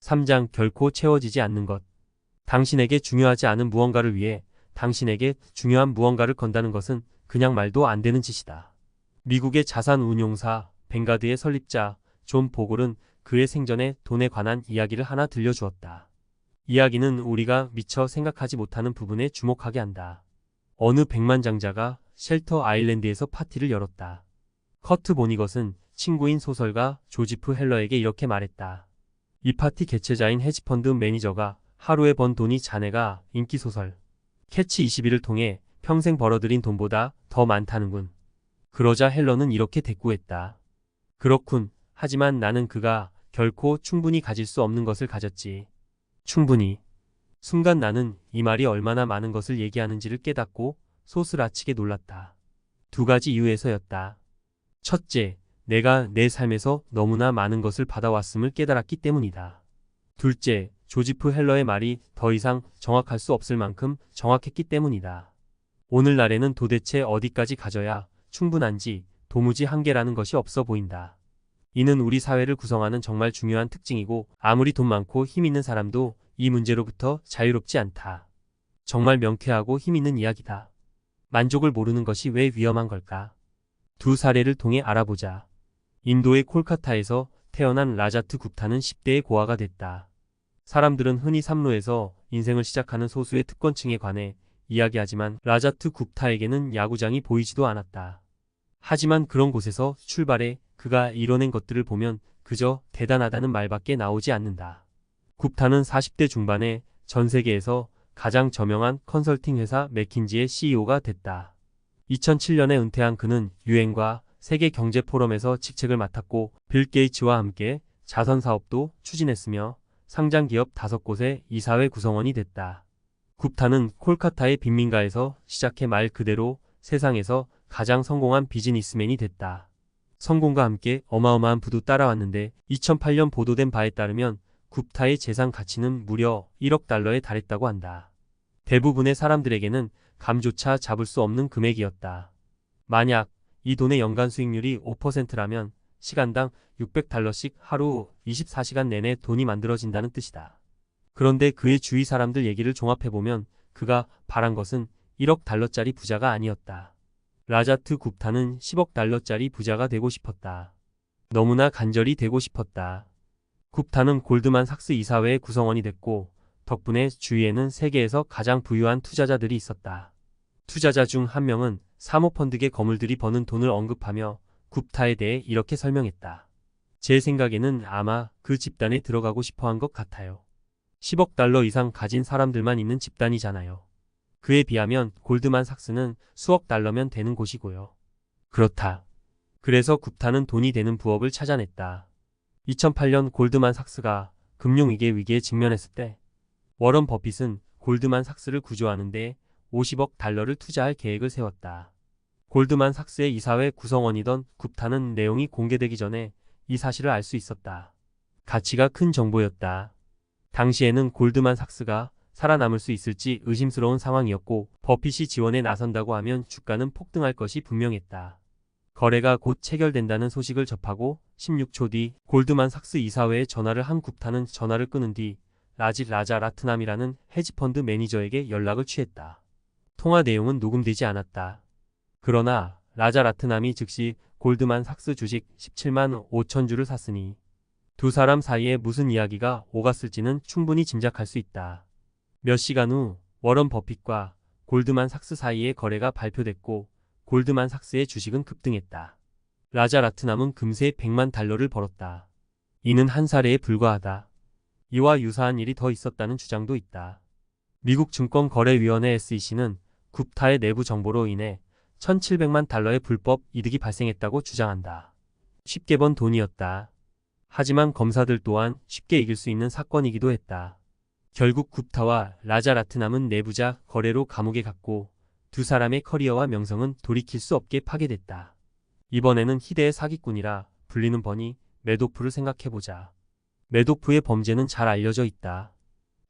3장 결코 채워지지 않는 것. 당신에게 중요하지 않은 무언가를 위해 당신에게 중요한 무언가를 건다는 것은 그냥 말도 안 되는 짓이다. 미국의 자산운용사 뱅가드의 설립자 존 보골은 그의 생전에 돈에 관한 이야기를 하나 들려주었다. 이야기는 우리가 미처 생각하지 못하는 부분에 주목하게 한다. 어느 백만장자가 쉘터 아일랜드에서 파티를 열었다. 커트 보니것은 친구인 소설가 조지프 헬러에게 이렇게 말했다. 이 파티 개최자인 헤지펀드 매니저가 하루에 번 돈이 자네가 인기소설 캐치 21을 통해 평생 벌어들인 돈보다 더 많다는군. 그러자 헬러는 이렇게 대꾸했다. 그렇군. 하지만 나는 그가 결코 충분히 가질 수 없는 것을 가졌지. 충분히. 순간 나는 이 말이 얼마나 많은 것을 얘기하는지를 깨닫고 소스라치게 놀랐다. 두 가지 이유에서였다. 첫째, 내가 내 삶에서 너무나 많은 것을 받아왔음을 깨달았기 때문이다. 둘째, 조지프 헬러의 말이 더 이상 정확할 수 없을 만큼 정확했기 때문이다. 오늘날에는 도대체 어디까지 가져야 충분한지 도무지 한계라는 것이 없어 보인다. 이는 우리 사회를 구성하는 정말 중요한 특징이고 아무리 돈 많고 힘 있는 사람도 이 문제로부터 자유롭지 않다. 정말 명쾌하고 힘 있는 이야기다. 만족을 모르는 것이 왜 위험한 걸까? 두 사례를 통해 알아보자. 인도의 콜카타에서 태어난 라자트 굽타는 10대의 고아가 됐다. 사람들은 흔히 삼로에서 인생을 시작하는 소수의 특권층에 관해 이야기하지만 라자트 굽타에게는 야구장이 보이지도 않았다. 하지만 그런 곳에서 출발해 그가 이뤄낸 것들을 보면 그저 대단하다는 말밖에 나오지 않는다. 굽타는 40대 중반에 전 세계에서 가장 저명한 컨설팅 회사 맥킨지의 CEO가 됐다. 2007년에 은퇴한 그는 유엔과 세계 경제 포럼에서 직책을 맡았고 빌 게이츠와 함께 자선 사업도 추진했으며 상장 기업 5곳의 이사회 구성원이 됐다. 굽타는 콜카타의 빈민가에서 시작해 말 그대로 세상에서 가장 성공한 비즈니스맨이 됐다. 성공과 함께 어마어마한 부도 따라왔는데 2008년 보도된 바에 따르면 굽타의 재산 가치는 무려 1억 달러에 달했다고 한다. 대부분의 사람들에게는 감조차 잡을 수 없는 금액이었다. 만약 이 돈의 연간 수익률이 5%라면 시간당 600달러씩 하루 24시간 내내 돈이 만들어진다는 뜻이다. 그런데 그의 주위 사람들 얘기를 종합해보면 그가 바란 것은 1억 달러짜리 부자가 아니었다. 라자트 굽타는 10억 달러짜리 부자가 되고 싶었다. 너무나 간절히 되고 싶었다. 굽타는 골드만삭스 이사회의 구성원이 됐고 덕분에 주위에는 세계에서 가장 부유한 투자자들이 있었다. 투자자 중 한 명은 사모펀드계 거물들이 버는 돈을 언급하며 굽타에 대해 이렇게 설명했다. 제 생각에는 아마 그 집단에 들어가고 싶어한 것 같아요. 10억 달러 이상 가진 사람들만 있는 집단이잖아요. 그에 비하면 골드만삭스는 수억 달러면 되는 곳이고요. 그렇다. 그래서 굽타는 돈이 되는 부업을 찾아냈다. 2008년 골드만삭스가 금융위기의 위기에 직면했을 때 워런 버핏은 골드만삭스를 구조하는데 50억 달러를 투자할 계획을 세웠다. 골드만삭스의 이사회 구성원이던 굽타는 내용이 공개되기 전에 이 사실을 알 수 있었다. 가치가 큰 정보였다. 당시에는 골드만삭스가 살아남을 수 있을지 의심스러운 상황이었고 버핏이 지원에 나선다고 하면 주가는 폭등할 것이 분명했다. 거래가 곧 체결된다는 소식을 접하고 16초 뒤 골드만삭스 이사회에 전화를 한 굽타는 전화를 끊은 뒤 라자 라트남이라는 헤지펀드 매니저에게 연락을 취했다. 통화 내용은 녹음되지 않았다. 그러나 라자 라트남이 즉시 골드만삭스 주식 17만 5천 주를 샀으니 두 사람 사이에 무슨 이야기가 오갔을지는 충분히 짐작할 수 있다. 몇 시간 후 워런 버핏과 골드만삭스 사이의 거래가 발표됐고 골드만삭스의 주식은 급등했다. 라자 라트남은 금세 100만 달러를 벌었다. 이는 한 사례에 불과하다. 이와 유사한 일이 더 있었다는 주장도 있다. 미국 증권거래위원회 SEC는 굽타의 내부 정보로 인해 1700만 달러의 불법 이득이 발생했다고 주장한다. 쉽게 번 돈이었다. 하지만 검사들 또한 쉽게 이길 수 있는 사건이기도 했다. 결국 굽타와 라자 라트남은 내부자 거래로 감옥에 갔고 두 사람의 커리어와 명성은 돌이킬 수 없게 파괴됐다. 이번에는 희대의 사기꾼이라 불리는 버니 매도프를 생각해보자. 매도프의 범죄는 잘 알려져 있다.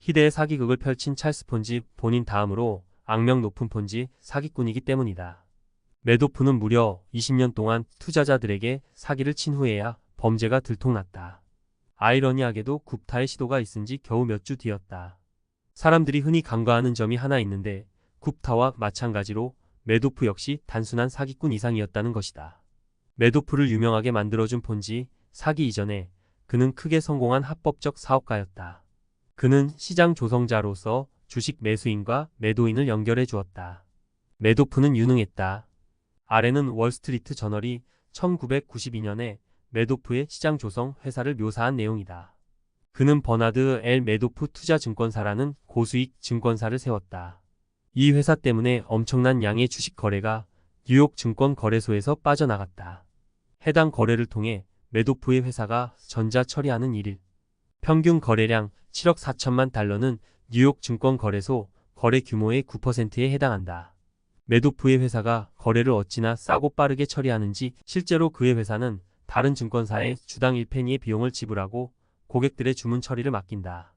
희대의 사기극을 펼친 찰스 폰지 본인 다음으로 악명 높은 폰지 사기꾼이기 때문이다. 매도프는 무려 20년 동안 투자자들에게 사기를 친 후에야 범죄가 들통났다. 아이러니하게도 굽타의 시도가 있은 지 겨우 몇 주 뒤였다. 사람들이 흔히 간과하는 점이 하나 있는데 굽타와 마찬가지로 매도프 역시 단순한 사기꾼 이상이었다는 것이다. 매도프를 유명하게 만들어준 폰지 사기 이전에 그는 크게 성공한 합법적 사업가였다. 그는 시장 조성자로서 주식 매수인과 매도인을 연결해 주었다. 매도프는 유능했다. 아래는 월스트리트 저널이 1992년에 매도프의 시장 조성 회사를 묘사한 내용이다. 그는 버나드 L. 매도프 투자증권사라는 고수익 증권사를 세웠다. 이 회사 때문에 엄청난 양의 주식 거래가 뉴욕 증권 거래소에서 빠져나갔다. 해당 거래를 통해 매도프의 회사가 전자 처리하는 일일 평균 거래량 7억 4천만 달러는 뉴욕 증권 거래소 거래 규모의 9%에 해당한다. 매도프의 회사가 거래를 어찌나 싸고 빠르게 처리하는지 실제로 그의 회사는 다른 증권사에 주당 1페니의 비용을 지불하고 고객들의 주문 처리를 맡긴다.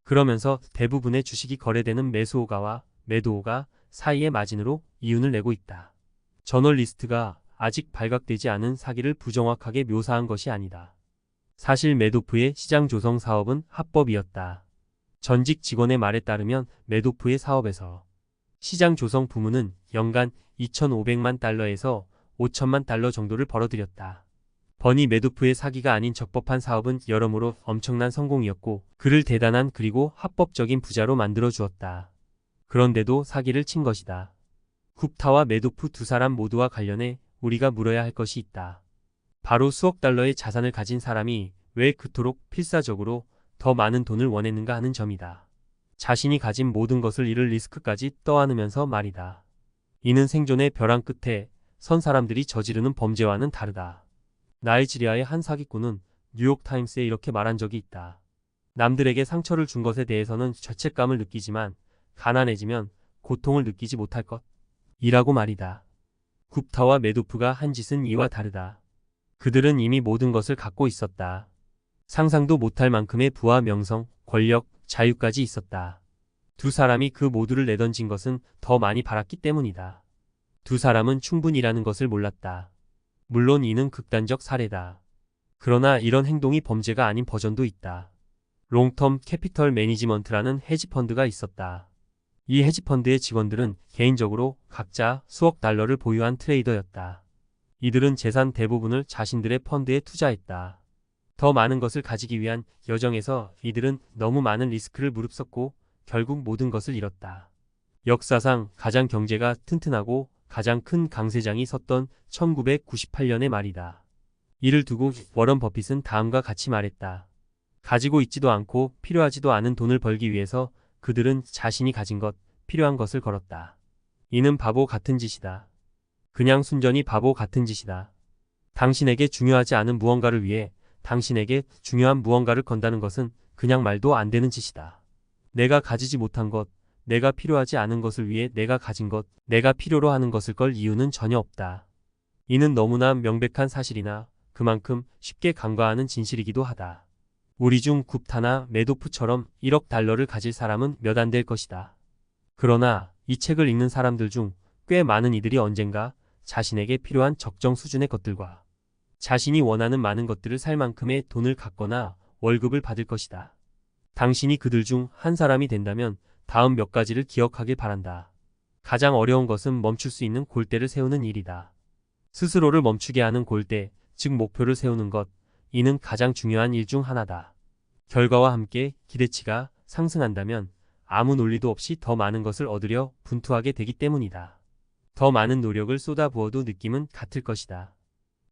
그러면서 대부분의 주식이 거래되는 매수호가와 매도호가 사이의 마진으로 이윤을 내고 있다. 저널리스트가 아직 발각되지 않은 사기를 부정확하게 묘사한 것이 아니다. 사실 매도프의 시장 조성 사업은 합법이었다. 전직 직원의 말에 따르면 매도프의 사업에서 시장 조성 부문은 연간 2,500만 달러에서 5천만 달러 정도를 벌어들였다. 버니 매도프의 사기가 아닌 적법한 사업은 여러모로 엄청난 성공이었고 그를 대단한 그리고 합법적인 부자로 만들어 주었다. 그런데도 사기를 친 것이다. 굽타와 매도프 두 사람 모두와 관련해 우리가 물어야 할 것이 있다. 바로 수억 달러의 자산을 가진 사람이 왜 그토록 필사적으로 더 많은 돈을 원했는가 하는 점이다. 자신이 가진 모든 것을 잃을 리스크까지 떠안으면서 말이다. 이는 생존의 벼랑 끝에 선 사람들이 저지르는 범죄와는 다르다. 나이지리아의 한 사기꾼은 뉴욕타임스에 이렇게 말한 적이 있다. 남들에게 상처를 준 것에 대해서는 죄책감을 느끼지만 가난해지면 고통을 느끼지 못할 것. 이라고 말이다. 굽타와 매도프가 한 짓은 이와 다르다. 그들은 이미 모든 것을 갖고 있었다. 상상도 못할 만큼의 부와 명성, 권력, 자유까지 있었다. 두 사람이 그 모두를 내던진 것은 더 많이 바랐기 때문이다. 두 사람은 충분이라는 것을 몰랐다. 물론 이는 극단적 사례다. 그러나 이런 행동이 범죄가 아닌 버전도 있다. 롱텀 캐피털 매니지먼트라는 헤지펀드가 있었다. 이 헤지펀드의 직원들은 개인적으로 각자 수억 달러를 보유한 트레이더였다. 이들은 재산 대부분을 자신들의 펀드에 투자했다. 더 많은 것을 가지기 위한 여정에서 이들은 너무 많은 리스크를 무릅쓰고 결국 모든 것을 잃었다. 역사상 가장 경제가 튼튼하고 가장 큰 강세장이 섰던 1998년의 말이다. 이를 두고 워런 버핏은 다음과 같이 말했다. 가지고 있지도 않고 필요하지도 않은 돈을 벌기 위해서 그들은 자신이 가진 것, 필요한 것을 걸었다. 이는 바보 같은 짓이다. 그냥 순전히 바보 같은 짓이다. 당신에게 중요하지 않은 무언가를 위해 당신에게 중요한 무언가를 건다는 것은 그냥 말도 안 되는 짓이다. 내가 가지지 못한 것, 내가 필요하지 않은 것을 위해 내가 가진 것, 내가 필요로 하는 것을 걸 이유는 전혀 없다. 이는 너무나 명백한 사실이나 그만큼 쉽게 간과하는 진실이기도 하다. 우리 중 굽타나 매도프처럼 1억 달러를 가질 사람은 몇 안 될 것이다. 그러나 이 책을 읽는 사람들 중 꽤 많은 이들이 언젠가 자신에게 필요한 적정 수준의 것들과 자신이 원하는 많은 것들을 살 만큼의 돈을 갖거나 월급을 받을 것이다. 당신이 그들 중 한 사람이 된다면 다음 몇 가지를 기억하길 바란다. 가장 어려운 것은 멈출 수 있는 골대를 세우는 일이다. 스스로를 멈추게 하는 골대, 즉 목표를 세우는 것, 이는 가장 중요한 일 중 하나다. 결과와 함께 기대치가 상승한다면 아무 논리도 없이 더 많은 것을 얻으려 분투하게 되기 때문이다. 더 많은 노력을 쏟아부어도 느낌은 같을 것이다.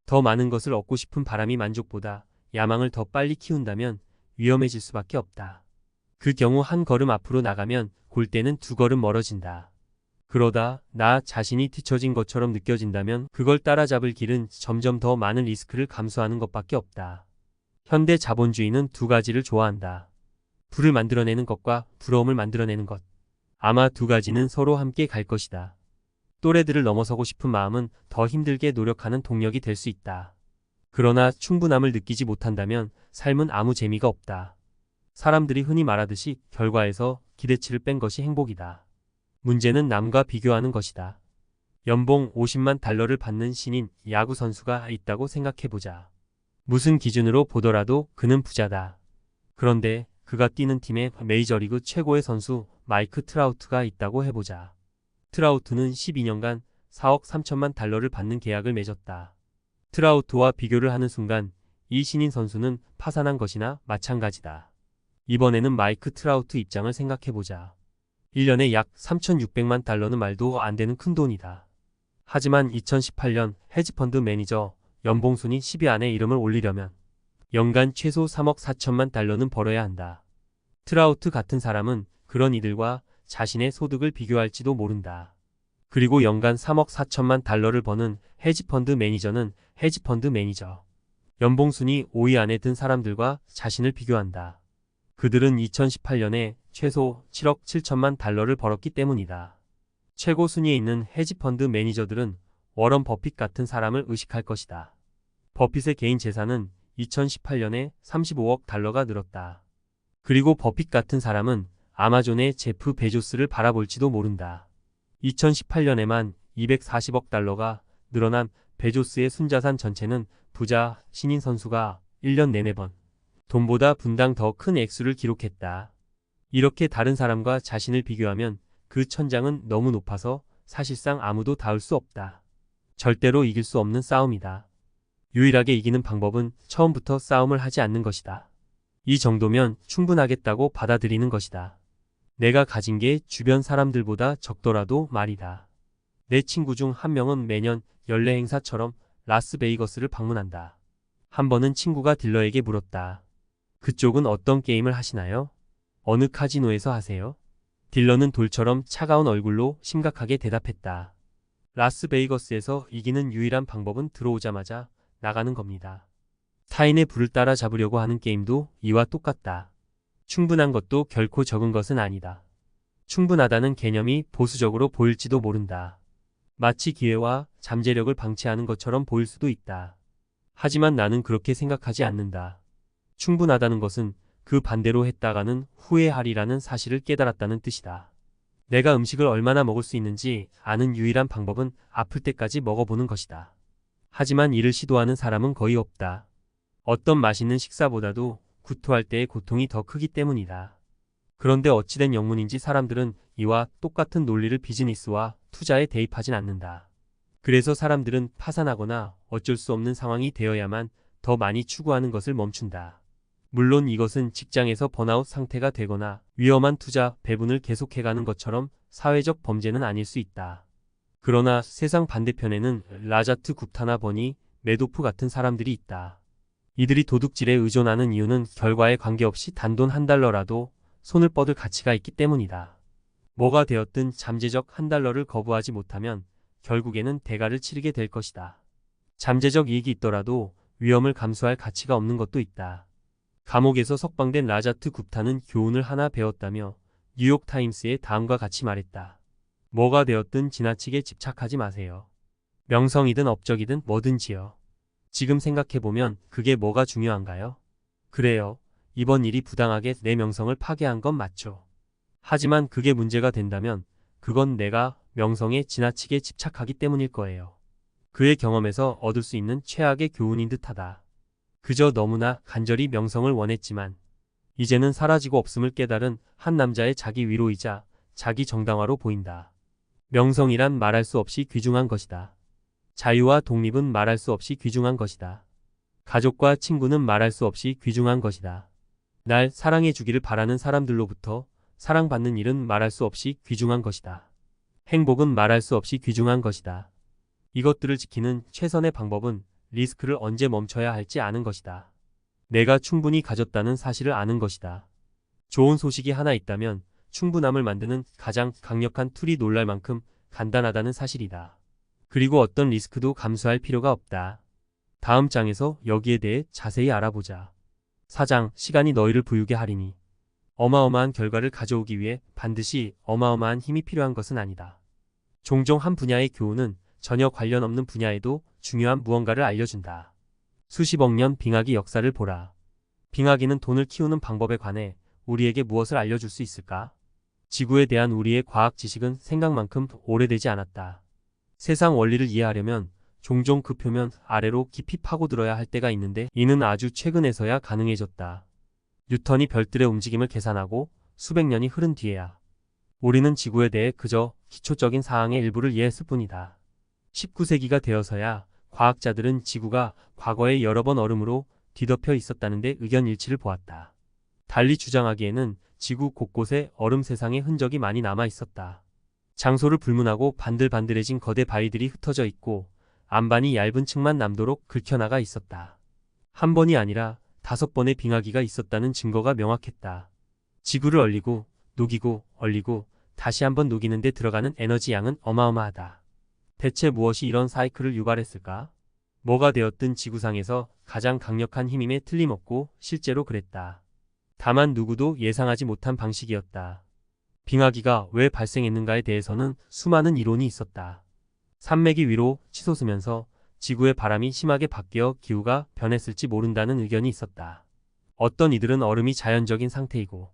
더 많은 것을 얻고 싶은 바람이 만족보다 야망을 더 빨리 키운다면 위험해질 수밖에 없다. 그 경우 한 걸음 앞으로 나가면 골대는 두 걸음 멀어진다. 그러다 나 자신이 뒤처진 것처럼 느껴진다면 그걸 따라잡을 길은 점점 더 많은 리스크를 감수하는 것밖에 없다. 현대 자본주의는 두 가지를 좋아한다. 부를 만들어내는 것과 부러움을 만들어내는 것. 아마 두 가지는 서로 함께 갈 것이다. 또래들을 넘어서고 싶은 마음은 더 힘들게 노력하는 동력이 될 수 있다. 그러나 충분함을 느끼지 못한다면 삶은 아무 재미가 없다. 사람들이 흔히 말하듯이 결과에서 기대치를 뺀 것이 행복이다. 문제는 남과 비교하는 것이다. 연봉 50만 달러를 받는 신인 야구 선수가 있다고 생각해보자. 무슨 기준으로 보더라도 그는 부자다. 그런데 그가 뛰는 팀에 메이저리그 최고의 선수 마이크 트라우트가 있다고 해보자. 트라우트는 12년간 4억 3천만 달러를 받는 계약을 맺었다. 트라우트와 비교를 하는 순간 이 신인 선수는 파산한 것이나 마찬가지다. 이번에는 마이크 트라우트 입장을 생각해보자. 1년에 약 3,600만 달러는 말도 안 되는 큰 돈이다. 하지만 2018년 헤지펀드 매니저 연봉순위 10위 안에 이름을 올리려면 연간 최소 3억 4천만 달러는 벌어야 한다. 트라우트 같은 사람은 그런 이들과 자신의 소득을 비교할지도 모른다. 그리고 연간 3억 4천만 달러를 버는 헤지펀드 매니저는 헤지펀드 매니저. 연봉순위 5위 안에 든 사람들과 자신을 비교한다. 그들은 2018년에 최소 7억 7천만 달러를 벌었기 때문이다. 최고 순위에 있는 헤지펀드 매니저들은 워런 버핏 같은 사람을 의식할 것이다. 버핏의 개인 재산은 2018년에 35억 달러가 늘었다. 그리고 버핏 같은 사람은 아마존의 제프 베조스를 바라볼지도 모른다. 2018년에만 240억 달러가 늘어난 베조스의 순자산 전체는 부자 신인 선수가 1년 내내 번 돈보다 분당 더 큰 액수를 기록했다. 이렇게 다른 사람과 자신을 비교하면 그 천장은 너무 높아서 사실상 아무도 닿을 수 없다. 절대로 이길 수 없는 싸움이다. 유일하게 이기는 방법은 처음부터 싸움을 하지 않는 것이다. 이 정도면 충분하겠다고 받아들이는 것이다. 내가 가진 게 주변 사람들보다 적더라도 말이다. 내 친구 중 한 명은 매년 연례 행사처럼 라스베이거스를 방문한다. 한 번은 친구가 딜러에게 물었다. 그쪽은 어떤 게임을 하시나요? 어느 카지노에서 하세요? 딜러는 돌처럼 차가운 얼굴로 심각하게 대답했다. 라스베이거스에서 이기는 유일한 방법은 들어오자마자 나가는 겁니다. 타인의 불을 따라잡으려고 하는 게임도 이와 똑같다. 충분한 것도 결코 적은 것은 아니다. 충분하다는 개념이 보수적으로 보일지도 모른다. 마치 기회와 잠재력을 방치하는 것처럼 보일 수도 있다. 하지만 나는 그렇게 생각하지 않는다. 충분하다는 것은 그 반대로 했다가는 후회하리라는 사실을 깨달았다는 뜻이다. 내가 음식을 얼마나 먹을 수 있는지 아는 유일한 방법은 아플 때까지 먹어보는 것이다. 하지만 이를 시도하는 사람은 거의 없다. 어떤 맛있는 식사보다도 구토할 때의 고통이 더 크기 때문이다. 그런데 어찌된 영문인지 사람들은 이와 똑같은 논리를 비즈니스와 투자에 대입하진 않는다. 그래서 사람들은 파산하거나 어쩔 수 없는 상황이 되어야만 더 많이 추구하는 것을 멈춘다. 물론 이것은 직장에서 번아웃 상태가 되거나 위험한 투자 배분을 계속해가는 것처럼 사회적 범죄는 아닐 수 있다. 그러나 세상 반대편에는 라자트 굽타나 버니 매도프 같은 사람들이 있다. 이들이 도둑질에 의존하는 이유는 결과에 관계없이 단돈 $1라도 손을 뻗을 가치가 있기 때문이다. 뭐가 되었든 잠재적 $1를 거부하지 못하면 결국에는 대가를 치르게 될 것이다. 잠재적 이익이 있더라도 위험을 감수할 가치가 없는 것도 있다. 감옥에서 석방된 라자트 굽타는 교훈을 하나 배웠다며 뉴욕타임스에 다음과 같이 말했다. 뭐가 되었든 지나치게 집착하지 마세요. 명성이든 업적이든 뭐든지요. 지금 생각해보면 그게 뭐가 중요한가요? 그래요. 이번 일이 부당하게 내 명성을 파괴한 건 맞죠. 하지만 그게 문제가 된다면 그건 내가 명성에 지나치게 집착하기 때문일 거예요. 그의 경험에서 얻을 수 있는 최악의 교훈인 듯하다. 그저 너무나 간절히 명성을 원했지만 이제는 사라지고 없음을 깨달은 한 남자의 자기 위로이자 자기 정당화로 보인다. 명성이란 말할 수 없이 귀중한 것이다. 자유와 독립은 말할 수 없이 귀중한 것이다. 가족과 친구는 말할 수 없이 귀중한 것이다. 날 사랑해 주기를 바라는 사람들로부터 사랑받는 일은 말할 수 없이 귀중한 것이다. 행복은 말할 수 없이 귀중한 것이다. 이것들을 지키는 최선의 방법은 리스크를 언제 멈춰야 할지 아는 것이다. 내가 충분히 가졌다는 사실을 아는 것이다. 좋은 소식이 하나 있다면 충분함을 만드는 가장 강력한 툴이 놀랄 만큼 간단하다는 사실이다. 그리고 어떤 리스크도 감수할 필요가 없다. 다음 장에서 여기에 대해 자세히 알아보자. 4장, 시간이 너희를 부유게 하리니. 어마어마한 결과를 가져오기 위해 반드시 어마어마한 힘이 필요한 것은 아니다. 종종 한 분야의 교훈은 전혀 관련 없는 분야에도 중요한 무언가를 알려준다. 수십억 년 빙하기 역사를 보라. 빙하기는 돈을 키우는 방법에 관해 우리에게 무엇을 알려줄 수 있을까? 지구에 대한 우리의 과학 지식은 생각만큼 오래되지 않았다. 세상 원리를 이해하려면 종종 그 표면 아래로 깊이 파고들어야 할 때가 있는데 이는 아주 최근에서야 가능해졌다. 뉴턴이 별들의 움직임을 계산하고 수백 년이 흐른 뒤에야 우리는 지구에 대해 그저 기초적인 사항의 일부를 이해했을 뿐이다. 19세기가 되어서야 과학자들은 지구가 과거에 여러 번 얼음으로 뒤덮여 있었다는 데 의견 일치를 보았다. 달리 주장하기에는 지구 곳곳에 얼음 세상의 흔적이 많이 남아 있었다. 장소를 불문하고 반들반들해진 거대 바위들이 흩어져 있고 안반이 얇은 층만 남도록 긁혀나가 있었다. 한 번이 아니라 5번의 빙하기가 있었다는 증거가 명확했다. 지구를 얼리고 녹이고 얼리고 다시 한번 녹이는 데 들어가는 에너지 양은 어마어마하다. 대체 무엇이 이런 사이클을 유발했을까? 뭐가 되었든 지구상에서 가장 강력한 힘임에 틀림없고 실제로 그랬다. 다만 누구도 예상하지 못한 방식이었다. 빙하기가 왜 발생했는가에 대해서는 수많은 이론이 있었다. 산맥이 위로 치솟으면서 지구의 바람이 심하게 바뀌어 기후가 변했을지 모른다는 의견이 있었다. 어떤 이들은 얼음이 자연적인 상태이고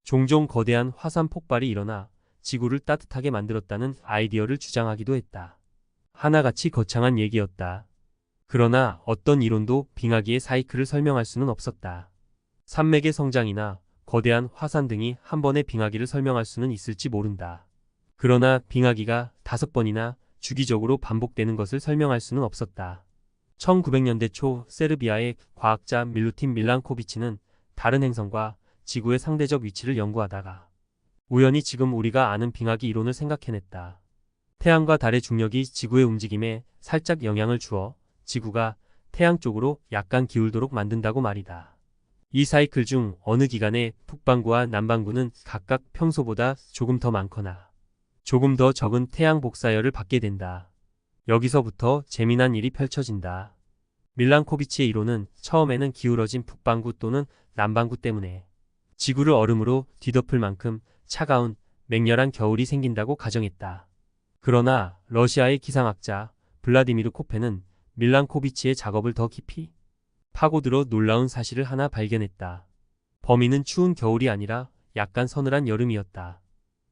종종 거대한 화산 폭발이 일어나 지구를 따뜻하게 만들었다는 아이디어를 주장하기도 했다. 하나같이 거창한 얘기였다. 그러나 어떤 이론도 빙하기의 사이클을 설명할 수는 없었다. 산맥의 성장이나 거대한 화산 등이 한 번의 빙하기를 설명할 수는 있을지 모른다. 그러나 빙하기가 5번이나 주기적으로 반복되는 것을 설명할 수는 없었다. 1900년대 초 세르비아의 과학자 밀루틴 밀란코비치는 다른 행성과 지구의 상대적 위치를 연구하다가 우연히 지금 우리가 아는 빙하기 이론을 생각해냈다. 태양과 달의 중력이 지구의 움직임에 살짝 영향을 주어 지구가 태양 쪽으로 약간 기울도록 만든다고 말이다. 이 사이클 중 어느 기간에 북반구와 남반구는 각각 평소보다 조금 더 많거나 조금 더 적은 태양 복사열을 받게 된다. 여기서부터 재미난 일이 펼쳐진다. 밀란코비치의 이론은 처음에는 기울어진 북반구 또는 남반구 때문에 지구를 얼음으로 뒤덮을 만큼 차가운 맹렬한 겨울이 생긴다고 가정했다. 그러나 러시아의 기상학자 블라디미르 코페는 밀란코비치의 작업을 더 깊이 파고들어 놀라운 사실을 하나 발견했다. 범인은 추운 겨울이 아니라 약간 서늘한 여름이었다.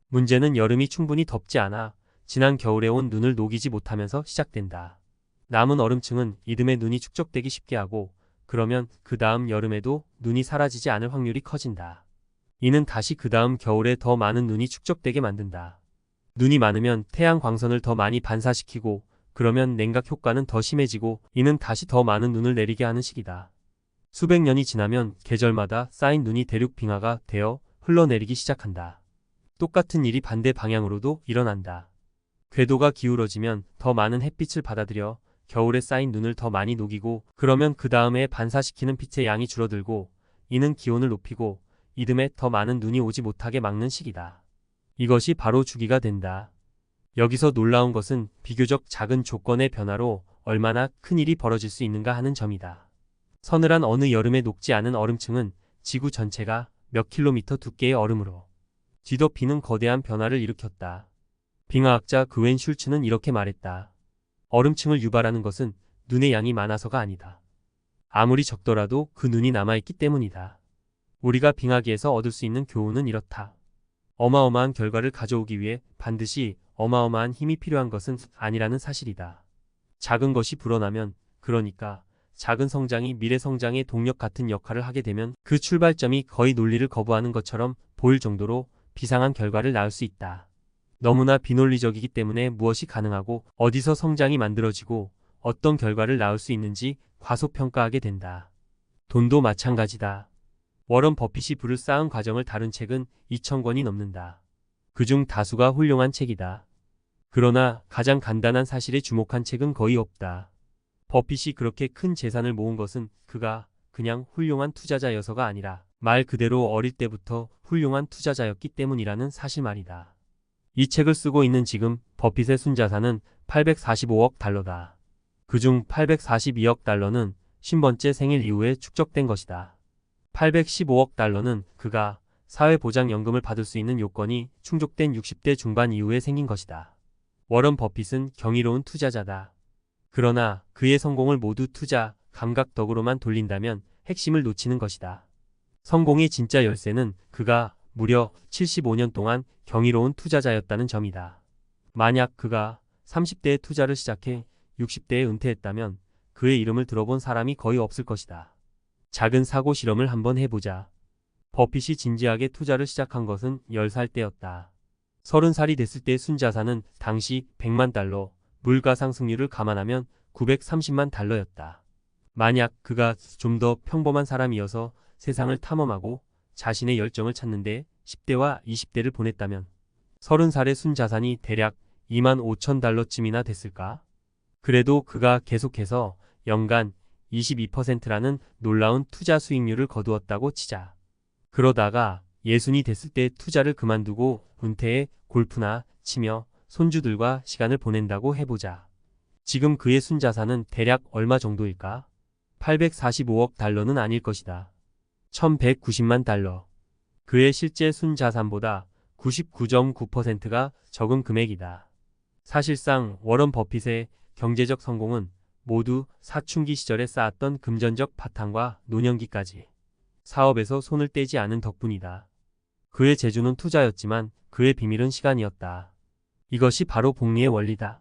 문제는 여름이 충분히 덥지 않아 지난 겨울에 온 눈을 녹이지 못하면서 시작된다. 남은 얼음층은 이듬해 눈이 축적되기 쉽게 하고 그러면 그 다음 여름에도 눈이 사라지지 않을 확률이 커진다. 이는 다시 그 다음 겨울에 더 많은 눈이 축적되게 만든다. 눈이 많으면 태양 광선을 더 많이 반사시키고 그러면 냉각 효과는 더 심해지고 이는 다시 더 많은 눈을 내리게 하는 식이다. 수백 년이 지나면 계절마다 쌓인 눈이 대륙 빙하가 되어 흘러내리기 시작한다. 똑같은 일이 반대 방향으로도 일어난다. 궤도가 기울어지면 더 많은 햇빛을 받아들여 겨울에 쌓인 눈을 더 많이 녹이고 그러면 그 다음에 반사시키는 빛의 양이 줄어들고 이는 기온을 높이고 이듬해 더 많은 눈이 오지 못하게 막는 식이다. 이것이 바로 주기가 된다. 여기서 놀라운 것은 비교적 작은 조건의 변화로 얼마나 큰 일이 벌어질 수 있는가 하는 점이다. 서늘한 어느 여름에 녹지 않은 얼음층은 지구 전체가 몇 킬로미터 두께의 얼음으로 뒤덮이는 거대한 변화를 일으켰다. 빙하학자 그웬 슐츠는 이렇게 말했다. 얼음층을 유발하는 것은 눈의 양이 많아서가 아니다. 아무리 적더라도 그 눈이 남아있기 때문이다. 우리가 빙하기에서 얻을 수 있는 교훈은 이렇다. 어마어마한 결과를 가져오기 위해 반드시 어마어마한 힘이 필요한 것은 아니라는 사실이다. 작은 것이 불어나면, 그러니까 작은 성장이 미래 성장의 동력 같은 역할을 하게 되면 그 출발점이 거의 논리를 거부하는 것처럼 보일 정도로 비상한 결과를 낳을 수 있다. 너무나 비논리적이기 때문에 무엇이 가능하고 어디서 성장이 만들어지고 어떤 결과를 낳을 수 있는지 과소평가하게 된다. 돈도 마찬가지다. 워런 버핏이 부를 쌓은 과정을 다룬 책은 2000권이 넘는다. 그중 다수가 훌륭한 책이다. 그러나 가장 간단한 사실에 주목한 책은 거의 없다. 버핏이 그렇게 큰 재산을 모은 것은 그가 그냥 훌륭한 투자자여서가 아니라 말 그대로 어릴 때부터 훌륭한 투자자였기 때문이라는 사실 말이다. 이 책을 쓰고 있는 지금 버핏의 순자산은 845억 달러다. 그중 842억 달러는 50번째 생일 이후에 축적된 것이다. 815억 달러는 그가 사회보장연금을 받을 수 있는 요건이 충족된 60대 중반 이후에 생긴 것이다. 워런 버핏은 경이로운 투자자다. 그러나 그의 성공을 모두 투자, 감각 덕으로만 돌린다면 핵심을 놓치는 것이다. 성공의 진짜 열쇠는 그가 무려 75년 동안 경이로운 투자자였다는 점이다. 만약 그가 30대에 투자를 시작해 60대에 은퇴했다면 그의 이름을 들어본 사람이 거의 없을 것이다. 작은 사고 실험을 한번 해보자. 버핏이 진지하게 투자를 시작한 것은 10살 때였다. 30살이 됐을 때 순자산은 당시 100만 달러, 물가 상승률을 감안하면 930만 달러였다. 만약 그가 좀 더 평범한 사람이어서 세상을 탐험하고 자신의 열정을 찾는데 10대와 20대를 보냈다면 30살의 순자산이 대략 2만 5천 달러쯤이나 됐을까? 그래도 그가 계속해서 연간 22%라는 놀라운 투자 수익률을 거두었다고 치자. 그러다가 예순이 됐을 때 투자를 그만두고 은퇴해 골프나 치며 손주들과 시간을 보낸다고 해보자. 지금 그의 순자산은 대략 얼마 정도일까? 845억 달러는 아닐 것이다. 1190만 달러. 그의 실제 순자산보다 99.9%가 적은 금액이다. 사실상 워런 버핏의 경제적 성공은 모두 사춘기 시절에 쌓았던 금전적 바탕과 노년기까지 사업에서 손을 떼지 않은 덕분이다. 그의 재주는 투자였지만 그의 비밀은 시간이었다. 이것이 바로 복리의 원리다.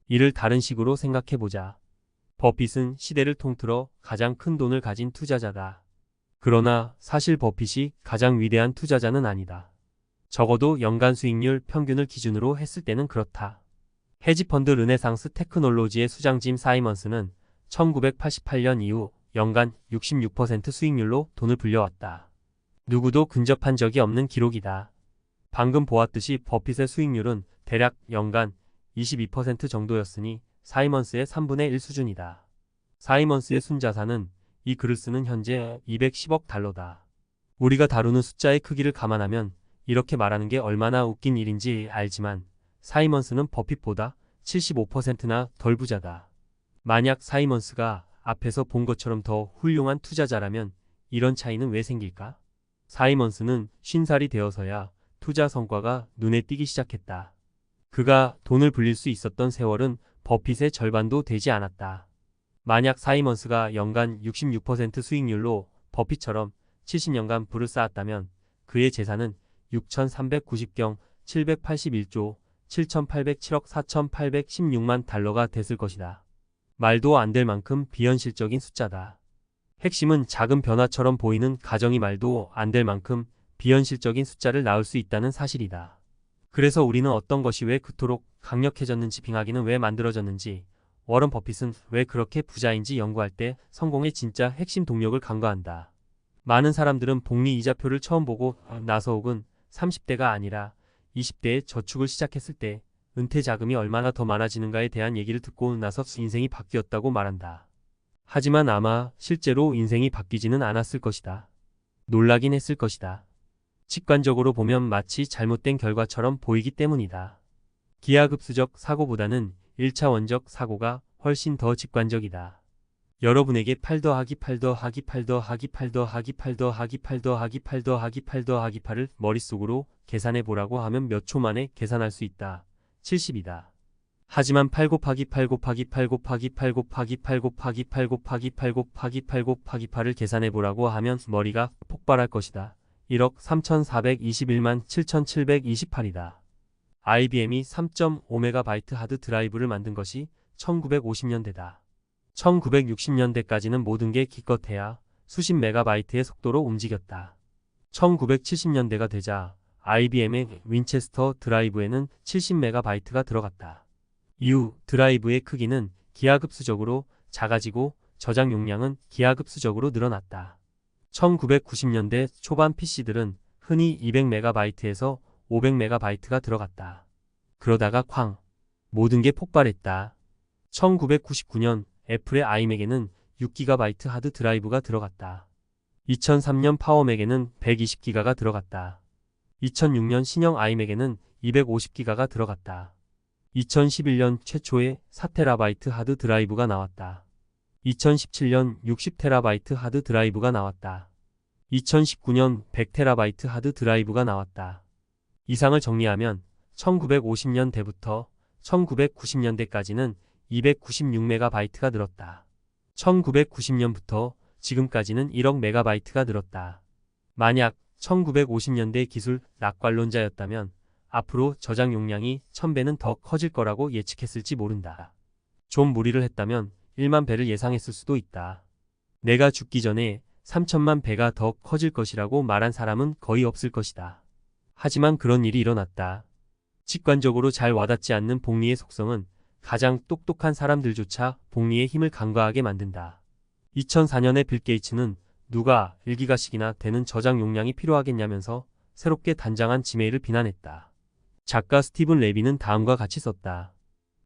이를 다른 식으로 생각해보자. 버핏은 시대를 통틀어 가장 큰 돈을 가진 투자자다. 그러나 사실 버핏이 가장 위대한 투자자는 아니다. 적어도 연간 수익률 평균을 기준으로 했을 때는 그렇다. 헤지펀드 르네상스 테크놀로지의 수장 짐 사이먼스는 1988년 이후 연간 66% 수익률로 돈을 불려왔다. 누구도 근접한 적이 없는 기록이다. 방금 보았듯이 버핏의 수익률은 대략 연간 22% 정도였으니 사이먼스의 3분의 1 수준이다. 사이먼스의 순자산은 이 글을 쓰는 현재 210억 달러다. 우리가 다루는 숫자의 크기를 감안하면 이렇게 말하는 게 얼마나 웃긴 일인지 알지만 사이먼스는 버핏보다 75%나 덜 부자다. 만약 사이먼스가 앞에서 본 것처럼 더 훌륭한 투자자라면 이런 차이는 왜 생길까? 사이먼스는 50살이 되어서야 투자 성과가 눈에 띄기 시작했다. 그가 돈을 불릴 수 있었던 세월은 버핏의 절반도 되지 않았다. 만약 사이먼스가 연간 66% 수익률로 버핏처럼 70년간 부를 쌓았다면 그의 재산은 6,390경 781조 7,807억 4,816만 달러가 됐을 것이다. 말도 안 될 만큼 비현실적인 숫자다. 핵심은 작은 변화처럼 보이는 가정이 말도 안 될 만큼 비현실적인 숫자를 낳을 수 있다는 사실이다. 그래서 우리는 어떤 것이 왜 그토록 강력해졌는지, 빙하기는 왜 만들어졌는지, 워런 버핏은 왜 그렇게 부자인지 연구할 때 성공의 진짜 핵심 동력을 간과한다. 많은 사람들은 복리 이자표를 처음 보고 나서 혹은 30대가 아니라 20대에 저축을 시작했을 때 은퇴 자금이 얼마나 더 많아지는가에 대한 얘기를 듣고 나서 인생이 바뀌었다고 말한다. 하지만 아마 실제로 인생이 바뀌지는 않았을 것이다. 놀라긴 했을 것이다. 직관적으로 보면 마치 잘못된 결과처럼 보이기 때문이다. 기하급수적 사고보다는 1차원적 사고가 훨씬 더 직관적이다. 여러분에게 8 더하기 8 더하기 8 더하기 8 더하기 8 더하기 8 더하기 8 더하기 8 더하기 8을 머릿속으로 계산해 보라고 하면 몇 초 만에 계산할 수 있다. 70이다. 하지만 8 곱하기 8 곱하기 8 곱하기 8 곱하기 8 곱하기 8 곱하기 8 곱하기 8 곱하기 8을 계산해 보라고 하면 머리가 폭발할 것이다. 1억 3,421만 7,728이다. IBM이 3.5MB 하드 드라이브를 만든 것이 1950년대다. 1960년대까지는 모든 게 기껏해야 수십 메가바이트의 속도로 움직였다. 1970년대가 되자 IBM의 윈체스터 드라이브에는 70메가바이트가 들어갔다. 이후 드라이브의 크기는 기하급수적으로 작아지고 저장 용량은 기하급수적으로 늘어났다. 1990년대 초반 PC들은 흔히 200메가바이트에서 500메가바이트가 들어갔다. 그러다가 쾅! 모든 게 폭발했다. 1999년 애플의 아이맥에는 6GB 하드 드라이브가 들어갔다. 2003년 파워맥에는 120기가가 들어갔다. 2006년 신형 아이맥에는 250기가가 들어갔다. 2011년 최초의 4TB 하드 드라이브가 나왔다. 2017년 60TB 하드 드라이브가 나왔다. 2019년 100TB 하드 드라이브가 나왔다. 이상을 정리하면 1950년대부터 1990년대까지는 296메가바이트가 늘었다. 1990년부터 지금까지는 1억 메가바이트가 늘었다. 만약 1950년대 기술 낙관론자였다면 앞으로 저장 용량이 1000배는 더 커질 거라고 예측했을지 모른다. 좀 무리를 했다면 1만 배를 예상했을 수도 있다. 내가 죽기 전에 3천만 배가 더 커질 것이라고 말한 사람은 거의 없을 것이다. 하지만 그런 일이 일어났다. 직관적으로 잘 와닿지 않는 복리의 속성은 가장 똑똑한 사람들조차 복리의 힘을 간과하게 만든다. 2004년에 빌 게이츠는 누가 1기가씩이나 되는 저장 용량이 필요하겠냐면서 새롭게 단장한 지메일을 비난했다. 작가 스티븐 레비는 다음과 같이 썼다.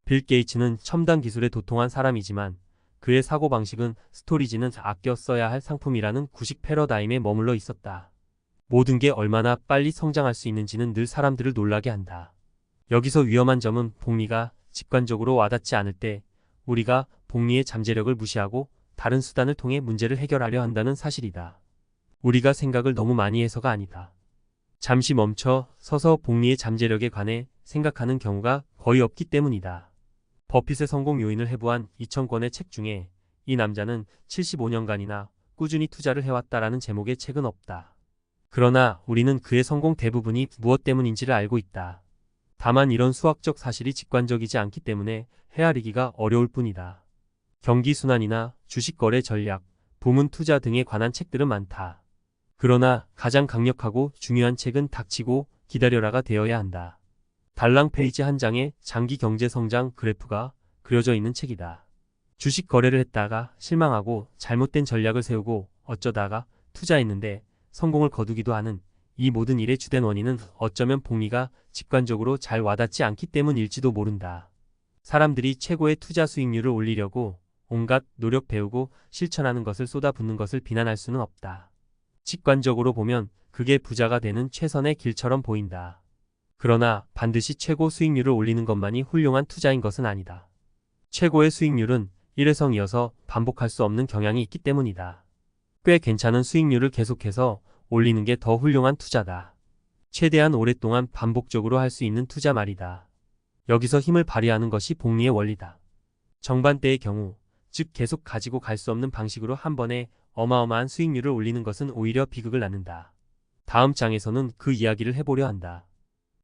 빌 게이츠는 첨단 기술에 도통한 사람이지만 그의 사고방식은 스토리지는 아껴 써야 할 상품이라는 구식 패러다임에 머물러 있었다. 모든 게 얼마나 빨리 성장할 수 있는지는 늘 사람들을 놀라게 한다. 여기서 위험한 점은 복리가 직관적으로 와닿지 않을 때 우리가 복리의 잠재력을 무시하고 다른 수단을 통해 문제를 해결하려 한다는 사실이다. 우리가 생각을 너무 많이 해서가 아니다. 잠시 멈춰 서서 복리의 잠재력에 관해 생각하는 경우가 거의 없기 때문이다. 버핏의 성공 요인을 해부한 2000권의 책 중에 이 남자는 75년간이나 꾸준히 투자를 해왔다라는 제목의 책은 없다. 그러나 우리는 그의 성공 대부분이 무엇 때문인지를 알고 있다. 다만 이런 수학적 사실이 직관적이지 않기 때문에 헤아리기가 어려울 뿐이다. 경기순환이나 주식거래 전략, 부문 투자 등에 관한 책들은 많다. 그러나 가장 강력하고 중요한 책은 닥치고 기다려라가 되어야 한다. 달랑 페이지 한 장에 장기 경제 성장 그래프가 그려져 있는 책이다. 주식 거래를 했다가 실망하고 잘못된 전략을 세우고 어쩌다가 투자했는데 성공을 거두기도 하는 이 모든 일의 주된 원인은 어쩌면 복리가 직관적으로 잘 와닿지 않기 때문일지도 모른다. 사람들이 최고의 투자 수익률을 올리려고 온갖 노력 배우고 실천하는 것을 쏟아붓는 것을 비난할 수는 없다. 직관적으로 보면 그게 부자가 되는 최선의 길처럼 보인다. 그러나 반드시 최고 수익률을 올리는 것만이 훌륭한 투자인 것은 아니다. 최고의 수익률은 일회성이어서 반복할 수 없는 경향이 있기 때문이다. 꽤 괜찮은 수익률을 계속해서 올리는 게 더 훌륭한 투자다. 최대한 오랫동안 반복적으로 할 수 있는 투자 말이다. 여기서 힘을 발휘하는 것이 복리의 원리다. 정반대의 경우, 즉 계속 가지고 갈 수 없는 방식으로 한 번에 어마어마한 수익률을 올리는 것은 오히려 비극을 낳는다. 다음 장에서는 그 이야기를 해보려 한다.